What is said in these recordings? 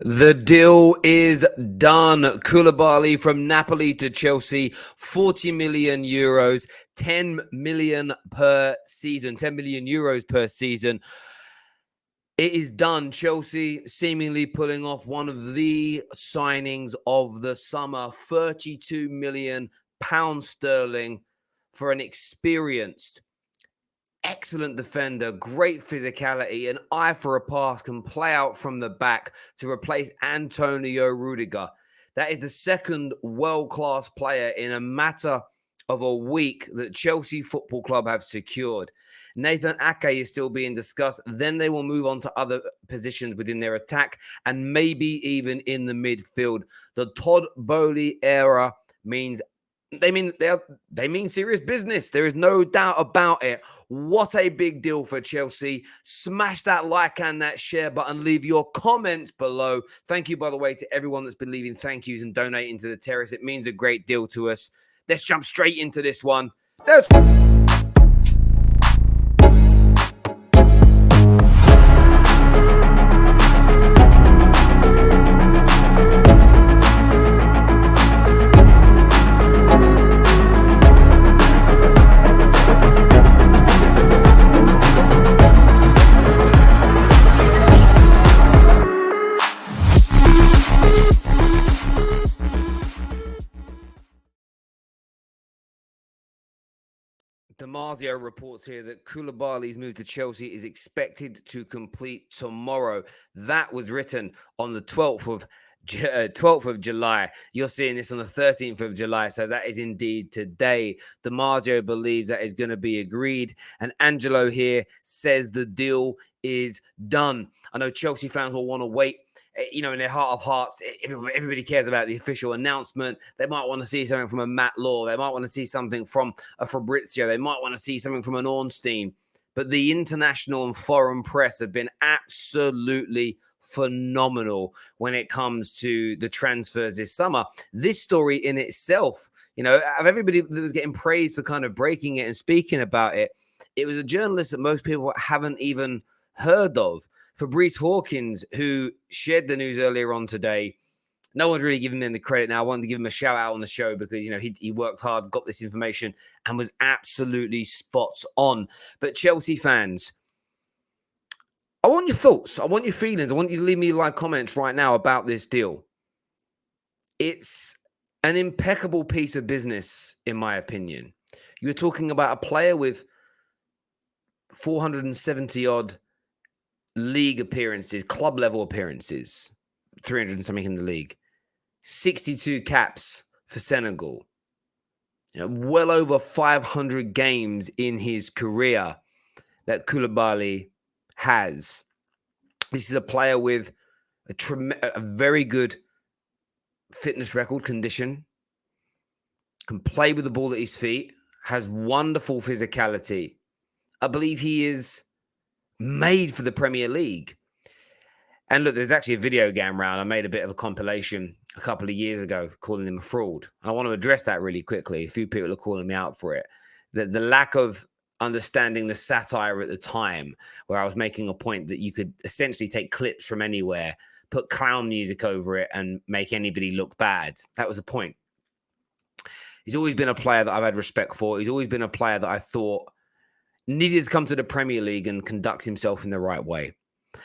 The deal is done. Koulibaly from Napoli to Chelsea, 40 million euros, 10 million per season, 10 million euros per season. It is done. Chelsea seemingly pulling off one of the signings of the summer, 32 million pounds sterling for an experienced, excellent defender, great physicality, an eye for a pass, can play out from the back to replace Antonio Rudiger. That is the second world-class player in a matter of a week that Chelsea Football Club have secured. Nathan Ake is still being discussed. Then they will move on to other positions within their attack and maybe even in the midfield. The Todd Boehly era means they mean serious business. There is no doubt about it. What a big deal for Chelsea. Smash that like and that share button. Leave your comments below. Thank you, by the way, to everyone that's been leaving thank yous and donating to the Terrace. It means a great deal to us. Let's jump straight into this one. DiMarzio reports here that Koulibaly's move to Chelsea is expected to complete tomorrow. That was written on the 12th of July. You're seeing this on the 13th of July, so that is indeed today. DiMarzio believes that is going to be agreed, and Angelo here says the deal is done. I know Chelsea fans will want to wait. You know, in their heart of hearts, everybody cares about the official announcement. They might want to see something from a Matt Law. They might want to see something from a Fabrizio. They might want to see something from an Ornstein. But the international and foreign press have been absolutely phenomenal when it comes to the transfers this summer. This story in itself, you know, of everybody that was getting praised for kind of breaking it and speaking about it, it was a journalist that most people haven't even heard of. Fabrice Hawkins, who shared the news earlier on today. No one's really giving him the credit now. I wanted to give him a shout out on the show because, you know, he worked hard, got this information, and was absolutely spot on. But Chelsea fans, I want your thoughts. I want your feelings. I want you to leave me like comments right now about this deal. It's an impeccable piece of business, in my opinion. You're talking about a player with 470 odd league appearances, club level appearances, 300 and something in the league, 62 caps for Senegal, you know, well over 500 games in his career that Koulibaly has. This is a player with a very good fitness record, condition, can play with the ball at his feet, has wonderful physicality. I believe he is made for the Premier League. And look, there's actually a video game round. I made a bit of a compilation a couple of years ago calling him a fraud. I want to address that really quickly. A few people are calling me out for it. The lack of understanding the satire at the time, where I was making a point that you could essentially take clips from anywhere, put clown music over it, and make anybody look bad. That was the point. He's always been a player that I've had respect for. He's always been a player that I thought needed to come to the Premier League and conduct himself in the right way.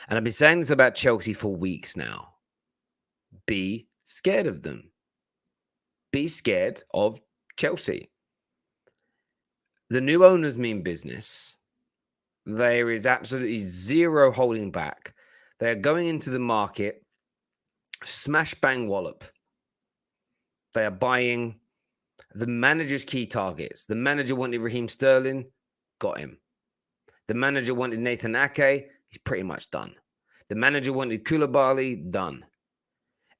And I've been saying this about Chelsea for weeks now. Be scared of them. Be scared of Chelsea. The new owners mean business. There is absolutely zero holding back. They're going into the market, smash, bang, wallop. They are buying the manager's key targets. The manager wanted Raheem Sterling, got him. The manager wanted Nathan Ake, he's pretty much done. The manager wanted Koulibaly, done.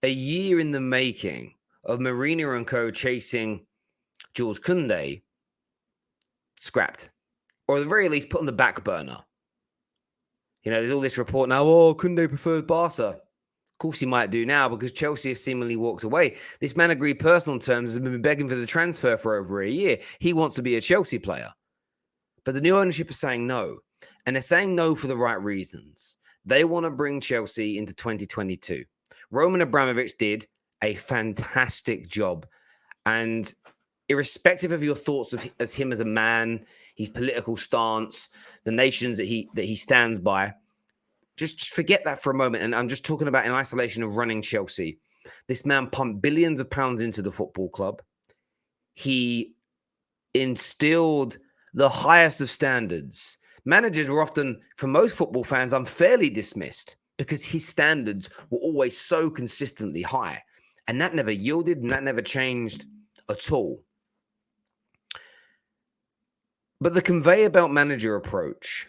A year in the making of Mourinho and co chasing Jules Koundé, scrapped. Or at the very least, put on the back burner. You know, there's all this report now, oh, Koundé prefers Barca. Of course he might do now because Chelsea has seemingly walked away. This man agreed personal terms, has been begging for the transfer for over a year. He wants to be a Chelsea player. But the new ownership is saying no. And they're saying no for the right reasons. They want to bring Chelsea into 2022. Roman Abramovich did a fantastic job. And irrespective of your thoughts of as him as a man, his political stance, the nations that he stands by, just forget that for a moment. And I'm just talking about in isolation of running Chelsea. This man pumped billions of pounds into the football club. He instilled the highest of standards. Managers were often, for most football fans, unfairly dismissed because his standards were always so consistently high. And that never yielded and that never changed at all. But the conveyor belt manager approach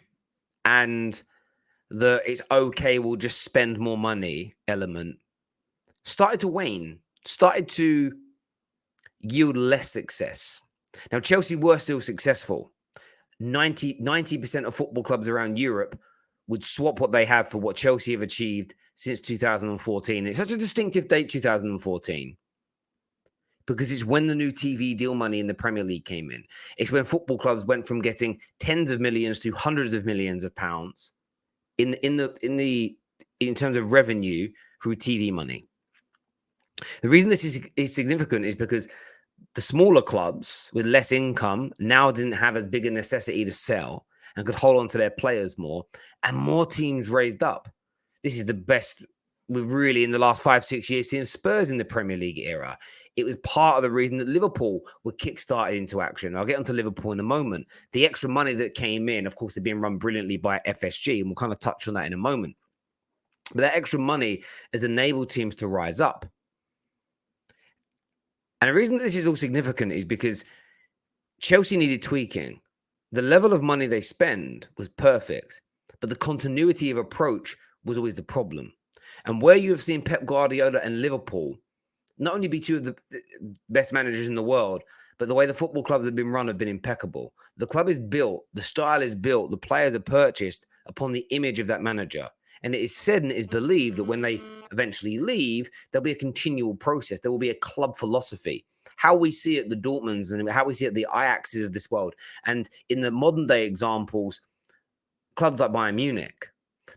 and the it's okay, we'll just spend more money element started to wane, started to yield less success. Now, Chelsea were still successful. 90% of football clubs around Europe would swap what they have for what Chelsea have achieved since 2014. It's such a distinctive date, 2014, because it's when the new TV deal money in the Premier League came in. It's when football clubs went from getting tens of millions to hundreds of millions of pounds in terms of revenue through TV money. The reason this is significant is because the smaller clubs with less income now didn't have as big a necessity to sell and could hold on to their players more, and more teams raised up. This is the best we've really in the last 5-6 years seen Spurs in the Premier League era. It was part of the reason that Liverpool were kickstarted into action. I'll get onto Liverpool in a moment. The extra money that came in, of course, they're being run brilliantly by FSG, and we'll kind of touch on that in a moment. But that extra money has enabled teams to rise up. And the reason that this is all significant is because Chelsea needed tweaking. The level of money they spend was perfect, but the continuity of approach was always the problem. And where you have seen Pep Guardiola and Liverpool not only be two of the best managers in the world, but the way the football clubs have been run have been impeccable. The club is built, the style is built, the players are purchased upon the image of that manager. And it is said and it is believed that when they eventually leave, there'll be a continual process. There will be a club philosophy. How we see it, the Dortmunds, and how we see it, the Ajaxes of this world. And in the modern day examples, clubs like Bayern Munich,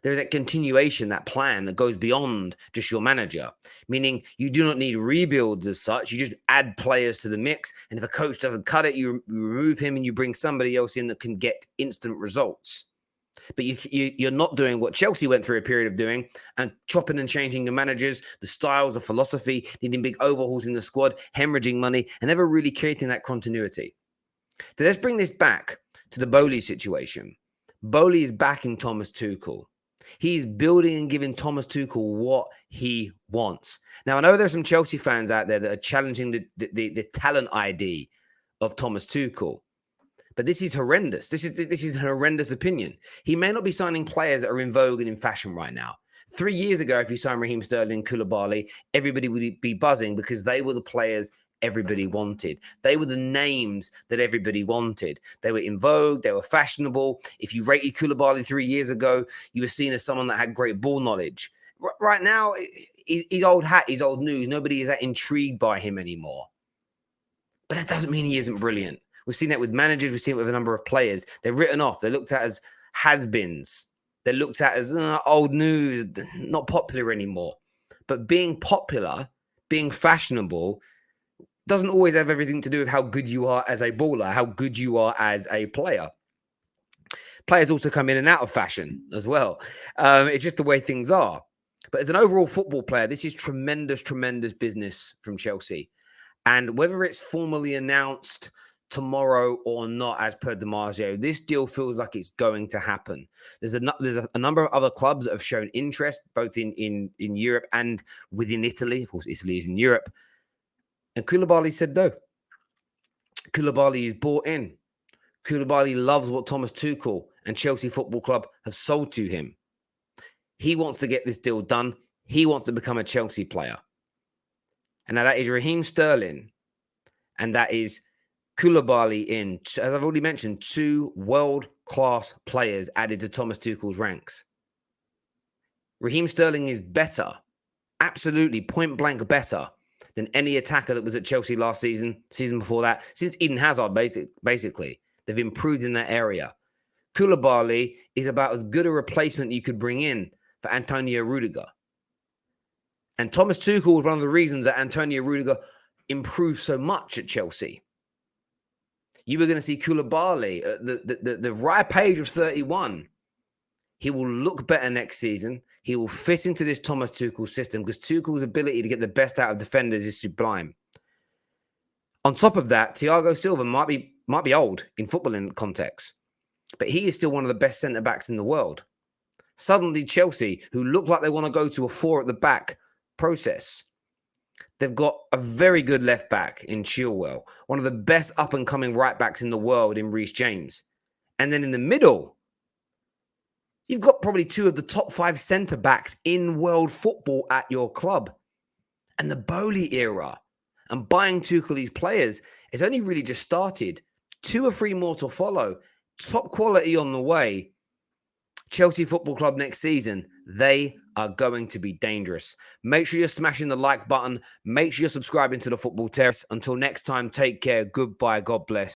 there is a continuation, that plan that goes beyond just your manager, meaning you do not need rebuilds as such. You just add players to the mix. And if a coach doesn't cut it, you remove him and you bring somebody else in that can get instant results. But you're not doing what Chelsea went through a period of doing and chopping and changing the managers, the styles, the philosophy, needing big overhauls in the squad, hemorrhaging money, and never really creating that continuity. So let's bring this back to the Bowley situation. Bowley is backing Thomas Tuchel. He's building and giving Thomas Tuchel what he wants. Now, I know there's some Chelsea fans out there that are challenging the talent ID of Thomas Tuchel. But this is horrendous. This is a horrendous opinion. He may not be signing players that are in vogue and in fashion right now. 3 years ago, if you signed Raheem Sterling, Koulibaly, everybody would be buzzing because they were the players everybody wanted. They were the names that everybody wanted. They were in vogue. They were fashionable. If you rated Koulibaly 3 years ago, you were seen as someone that had great ball knowledge. Right now, he's old hat. He's old news. Nobody is that intrigued by him anymore. But that doesn't mean he isn't brilliant. We've seen that with managers. We've seen it with a number of players. They're written off. They're looked at as has-beens. They're looked at as old news, not popular anymore. But being popular, being fashionable, doesn't always have everything to do with how good you are as a baller, how good you are as a player. Players also come in and out of fashion as well. It's just the way things are. But as an overall football player, this is tremendous, tremendous business from Chelsea. And whether it's formally announced tomorrow or not, as per DiMarzio, this deal feels like it's going to happen. There's a number of other clubs that have shown interest, both in Europe and within Italy. Of course, Italy is in Europe. And Koulibaly said no. Koulibaly is bought in. Koulibaly loves what Thomas Tuchel and Chelsea Football Club have sold to him. He wants to get this deal done. He wants to become a Chelsea player. And now that is Raheem Sterling and that is Koulibaly in, as I've already mentioned, 2 world-class players added to Thomas Tuchel's ranks. Raheem Sterling is better, absolutely point-blank better than any attacker that was at Chelsea last season before that, since Eden Hazard, basically. They've improved in that area. Koulibaly is about as good a replacement you could bring in for Antonio Rudiger. And Thomas Tuchel was one of the reasons that Antonio Rudiger improved so much at Chelsea. You were going to see Koulibaly at the ripe age of 31. He will look better next season. He will fit into this Thomas Tuchel system because Tuchel's ability to get the best out of defenders is sublime. On top of that, Thiago Silva might be old in footballing context, but he is still one of the best centre-backs in the world. Suddenly, Chelsea, who look like they want to go to a 4 at the back process, they've got a very good left back in Chilwell, one of the best up-and-coming right backs in the world in Reece James. And then in the middle, you've got probably 2 of the top 5 centre-backs in world football at your club. And the Bowley era and buying Tuchel these players has only really just started. 2 or 3 more to follow. Top quality on the way. Chelsea Football Club next season, they are going to be dangerous. Make sure you're smashing the like button. Make sure you're subscribing to the Football Terrace. Until next time, take care. Goodbye. God bless.